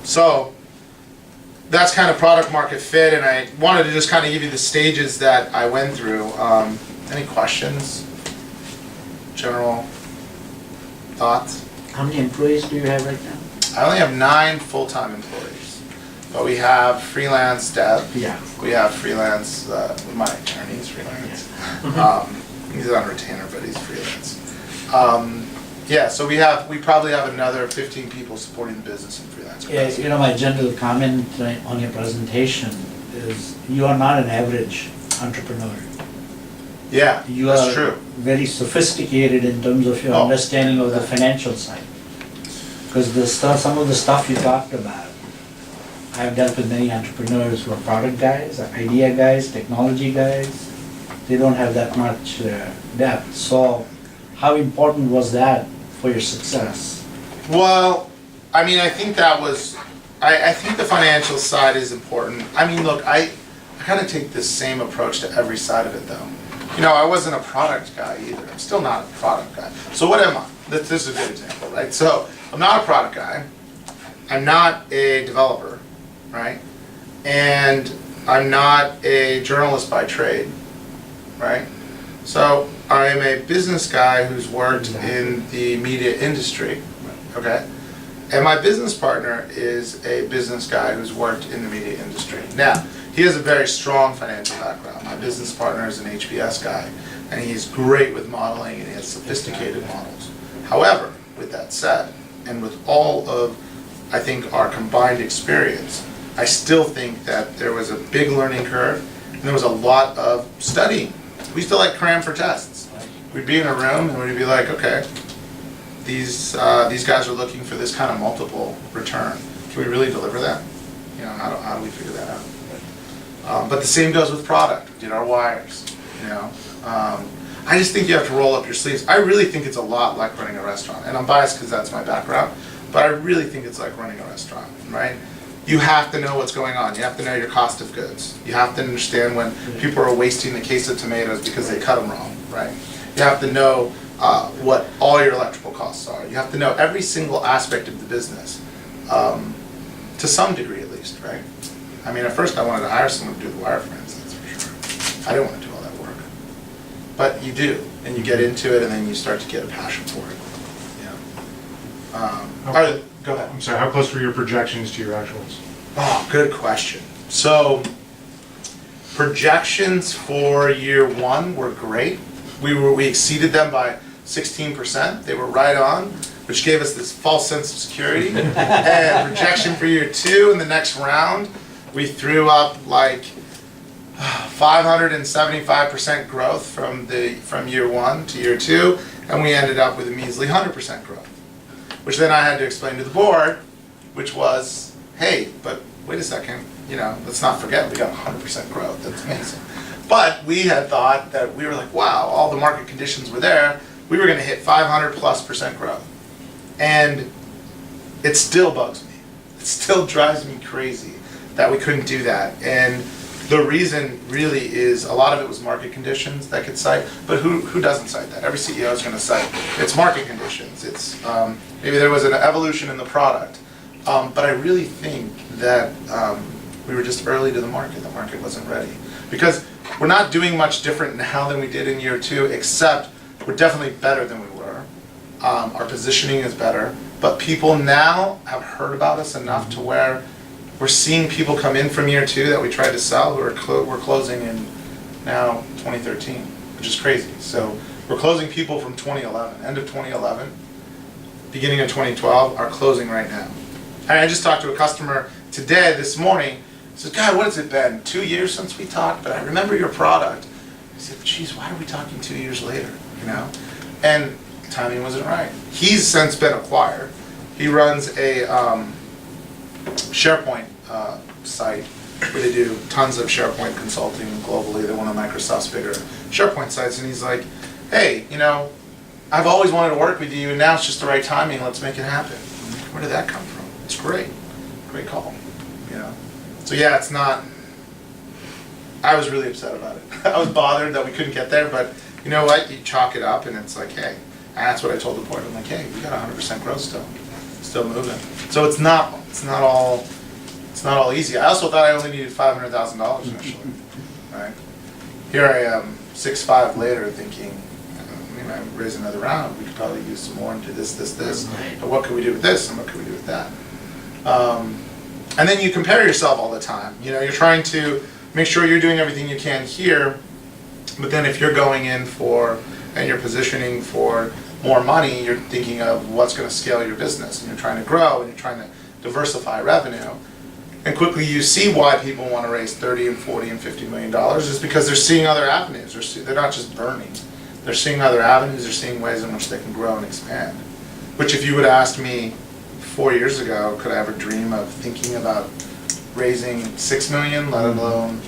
So that's kind of product market fit, and I wanted to just kind of give you the stages that I went through. Any questions? General thoughts? How many employees do you have right now? I only have 9 full-time employees, but we have freelance dev. Yeah. We have freelance, my attorney's freelance. He's on retainer, but he's freelance. Yeah, so we probably have another 15 people supporting the business in freelance capacity. Yeah, my general comment on your presentation is you are not an average entrepreneur. Yeah, You that's are true. very sophisticated in terms of your understanding of the financial side. Because some of the stuff you talked about, I've dealt with many entrepreneurs who are product guys, idea guys, technology guys. They don't have that much depth. So how important was that for your success? Well, I mean, I think that was, I think the financial side is important. I mean, look, I kind of take this same approach to every side of it, though. You know, I wasn't a product guy either. I'm still not a product guy. So what am I? This is a good example, right? So I'm not a product guy. I'm not a developer, right? And I'm not a journalist by trade, right? So I am a business guy who's worked in the media industry, okay? And my business partner is a business guy who's worked in the media industry. Now, he has a very strong financial background. My business partner is an HBS guy, and he's great with modeling, and he has sophisticated models. However, with that said, and with all of, I think, our combined experience, I still think that there was a big learning curve, and there was a lot of studying. We used to like cram for tests. We'd be in a room, and we'd be like, okay, these guys are looking for this kind of multiple return. Can we really deliver that? You know, how do we figure that out? But the same goes with product. We did our wires, you know. I just think you have to roll up your sleeves. I really think it's a lot like running a restaurant. And I'm biased because that's my background, but I really think it's like running a restaurant, right? You have to know what's going on. You have to know your cost of goods. You have to understand when people are wasting a case of tomatoes because they cut them wrong, right? You have to know what all your electrical costs are. You have to know every single aspect of the business, to some degree at least, right? I mean, at first I wanted to hire someone to do the wireframes, that's for sure. I didn't want to do all that work. But you do, and you get into it, and then you start to get a passion for it. Yeah. Go ahead. I'm sorry, how close were your projections to your actuals? Oh, good question. So, projections for year 1 were great. We exceeded them by 16%. They were right on, which gave us this false sense of security. And projection for year 2 in the next round, we threw up like 575% growth from year 1 to year 2, and we ended up with a measly 100% growth. Which then I had to explain to the board, which was, hey, but wait a second, you know, let's not forget we got 100% growth. That's amazing. But we had thought that we were like, wow, all the market conditions were there. We were going to hit 500+% growth. And it still bugs me. It still drives me crazy that we couldn't do that. And the reason really is a lot of it was market conditions that could cite, but who doesn't cite that? Every CEO is going to cite it's market conditions. It's maybe there was an evolution in the product. But I really think that we were just early to the market. The market wasn't ready. Because we're not doing much different now than we did in year 2, except we're definitely better than we were. Our positioning is better. But people now have heard about us enough to where we're seeing people come in from year 2 that we tried to sell who are we're closing in now 2013, which is crazy. So we're closing people from 2011, end of 2011, beginning of 2012, are closing right now. And I just talked to a customer today, this morning. He said, God, what has it been? 2 years since we talked, but I remember your product. I said, geez, why are we talking 2 years later? You know? And timing wasn't right. He's since been acquired. He runs a SharePoint site where they do tons of SharePoint consulting globally. They're one of Microsoft's bigger SharePoint sites. And he's like, hey, you know, I've always wanted to work with you, and now it's just the right timing. Let's make it happen. Where did that come from? It's great. Great call. You know? So yeah, it's not, I was really upset about it. I was bothered that we couldn't get there, but you know what? You chalk it up and it's like, hey, and that's what I told the board. I'm like, hey, we got 100% growth still. still moving. So it's not all easy. I also thought I only needed $500,000 initially, right? Here I am, 6'5" later, thinking, raise another round. We could probably use some more and do this. Right. But what can we do with this and what can we do with that? And then you compare yourself all the time. You're trying to make sure you're doing everything you can here, but then if you're going in and you're positioning for more money, you're thinking of what's going to scale your business, and you're trying to grow, and you're trying to diversify revenue. And quickly you see why people want to raise 30 and 40 and $50 million is because they're seeing other avenues. They're not just burning. They're seeing other avenues, they're seeing ways in which they can grow and expand. Which if you would have asked me 4 years ago, could I ever dream of thinking about raising $6 million, let alone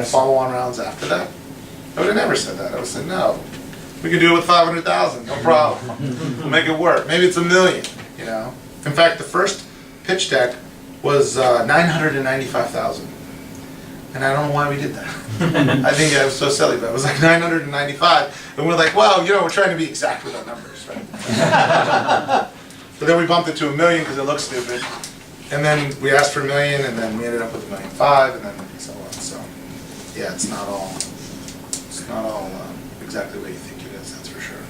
follow-on rounds after that? I would have never said that. I would have said, no, we can do it with 500,000, no problem. We'll make it work. Maybe it's $1 million, In fact, the first pitch deck was 995,000. And I don't know why we did that. I think I was so silly, but it was like 995. And we're like, well, we're trying to be exact with our numbers, right? But then we bumped it to $1 million because it looked stupid. And then we asked for $1 million, and then we ended up with $1.5 million, and then so on. So, yeah, it's not all exactly what you think it is, that's for sure.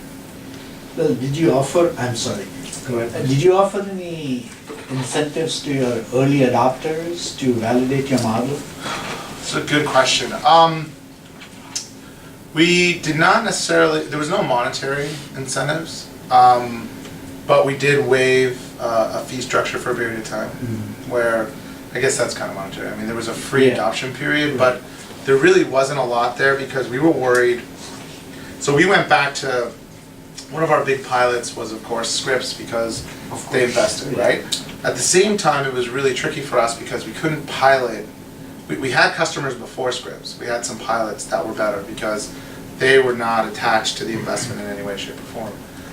Well, did you offer, I'm sorry, go ahead. Did you offer any incentives to your early adopters to validate your model? It's a good question. We did not necessarily, there was no monetary incentives, but we did waive a fee structure for a period of time, where, I guess that's kind of monetary. I mean, there was a free adoption period, but there really wasn't a lot there because we were worried. So we went back to, one of our big pilots was, of course, Scripps, because they invested, right? At the same time, it was really tricky for us because we couldn't pilot. We had customers before Scripps. We had some pilots that were better because they were not attached to the investment in any way, shape, or form.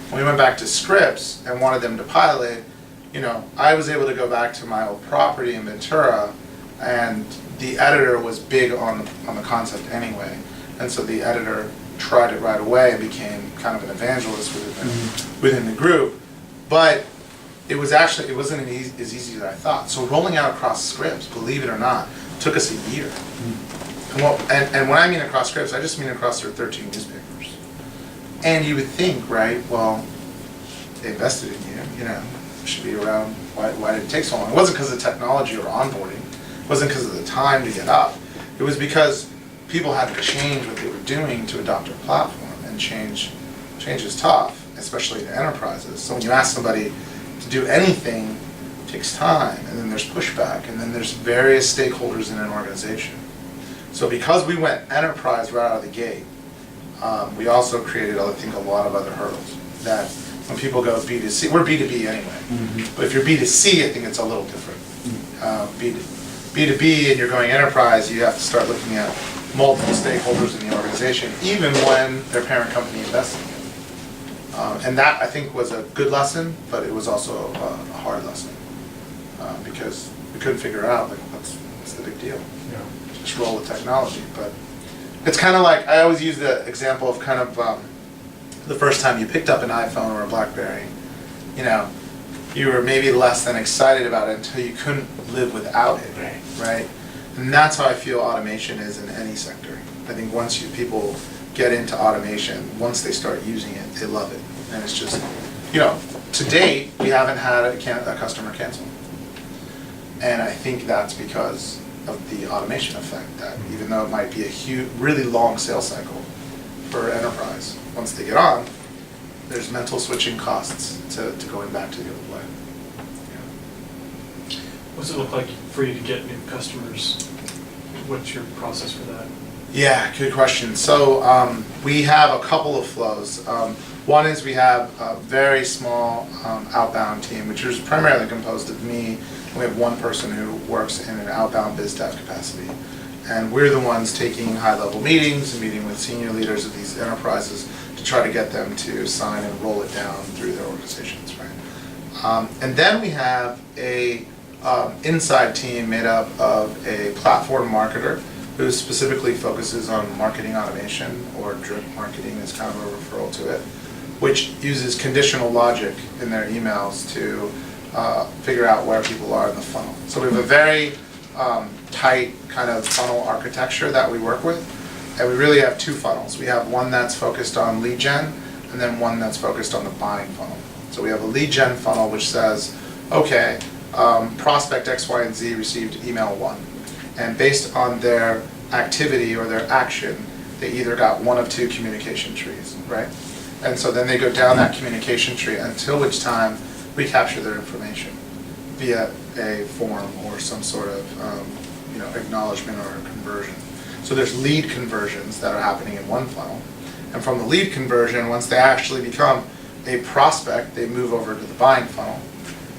When we went back to Scripps and wanted them to pilot, I was able to go back to my old property in Ventura, and the editor was big on the concept anyway. And so the editor tried it right away and became kind of an evangelist within the group. But it wasn't as easy as I thought. So rolling out across Scripps, believe it or not, took us a year. And when I mean across Scripps, I just mean across their 13 newspapers. And you would think, right, well, they invested in you, it should be around, why did it take so long? It wasn't because of technology or onboarding. It wasn't because of the time to get up. It was because people had to change what they were doing to adopt our platform, and change is tough, especially to enterprises. So when you ask somebody to do anything, it takes time, and then there's pushback, and then there's various stakeholders in an organization. So because we went enterprise right out of the gate, we also created, I think, a lot of other hurdles. That when people go B2C, we're B2B anyway, but if you're B2C, I think it's a little different. B2B and you're going enterprise, you have to start looking at multiple stakeholders in the organization, even when their parent company invests in you. And that, I think, was a good lesson, but it was also a hard lesson, because we couldn't figure out, like, what's the big deal? Yeah. Just roll with technology. But it's kind of like, I always use the example of kind of the first time you picked up an iPhone or a BlackBerry, you were maybe less than excited about it until you couldn't live without it, right? And that's how I feel automation is in any sector. I think once people get into automation, once they start using it, they love it. And it's just, to date, we haven't had a customer cancel. And I think that's because of the automation effect, that even though it might be a huge, really long sales cycle for enterprise, once they get on, there's mental switching costs to going back to the old way. What's it look like for you to get new customers? What's your process for that? Yeah, good question. So we have a couple of flows. One is we have a very small outbound team, which is primarily composed of me. We have one person who works in an outbound biz dev capacity. And we're the ones taking high-level meetings and meeting with senior leaders of these enterprises to try to get them to sign and roll it down through their organizations, right? And then we have a inside team made up of a platform marketer who specifically focuses on marketing automation, or drip marketing is kind of a referral to it, which uses conditional logic in their emails to figure out where people are in the funnel. So we have a very tight kind of funnel architecture that we work with, and we really have two funnels. We have one that's focused on lead gen, and then one that's focused on the buying funnel. So we have a lead gen funnel which says, okay, prospect X, Y, and Z received email 1, and based on their activity or their action, they either got one of two communication trees, right? And so then they go down that communication tree until which time we capture their information via a form or some sort of acknowledgement or a conversion. So there's lead conversions that are happening in one funnel. And from the lead conversion, once they actually become a prospect, they move over to the buying funnel,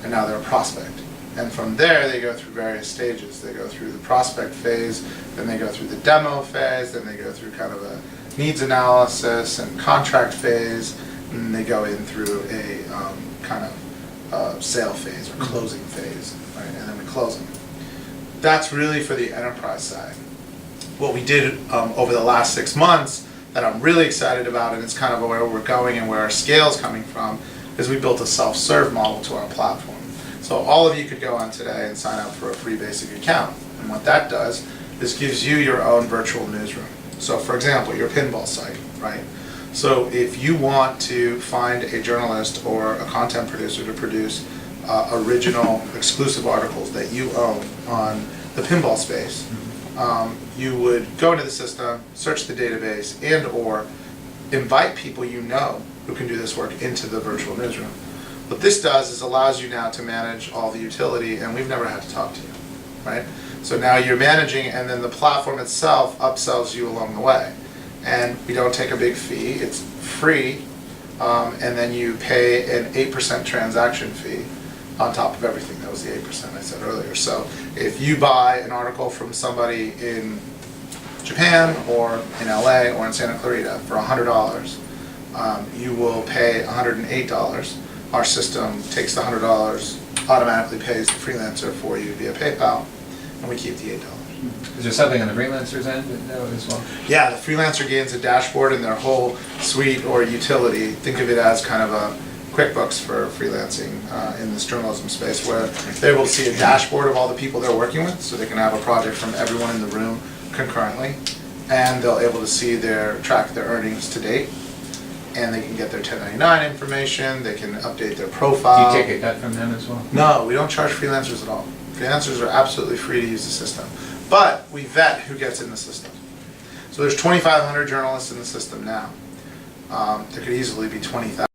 and now they're a prospect. And from there, they go through various stages. They go through the prospect phase, then they go through the demo phase, then they go through kind of a needs analysis and contract phase, and they go in through a kind of sale phase or closing phase, right? And then we close them. That's really for the enterprise side. What we did over the last 6 months that I'm really excited about, and it's kind of where we're going and where our scale is coming from, is we built a self-serve model to our platform. So all of you could go on today and sign up for a free basic account. And what that does is gives you your own virtual newsroom. So for example, your pinball site, right? So if you want to find a journalist or a content producer to produce original exclusive articles that you own on the pinball space, you would go into the system, search the database, and or invite people you know who can do this work into the virtual newsroom. What this does is allows you now to manage all the utility, and we've never had to talk to you, right? So now you're managing, and then the platform itself upsells you along the way. And we don't take a big fee, it's free, and then you pay an 8% transaction fee on top of everything. That was the 8% I said earlier. So if you buy an article from somebody in Japan or in LA or in Santa Clarita for $100, you will pay $108. Our system takes the $100, automatically pays the freelancer for you via PayPal, and we keep the $8. Is there something on the freelancer's end as well? Yeah, the freelancer gains a dashboard in their whole suite or utility. Think of it as kind of a QuickBooks for freelancing in this journalism space, where they're able to see a dashboard of all the people they're working with, so they can have a project from everyone in the room concurrently, and they'll able to see track their earnings to date, and they can get their 1099 information, they can update their profile. Do you take a cut from them as well? No, we don't charge freelancers at all. Freelancers are absolutely free to use the system, but we vet who gets in the system. So there's 2,500 journalists in the system now. There could easily be 20,000.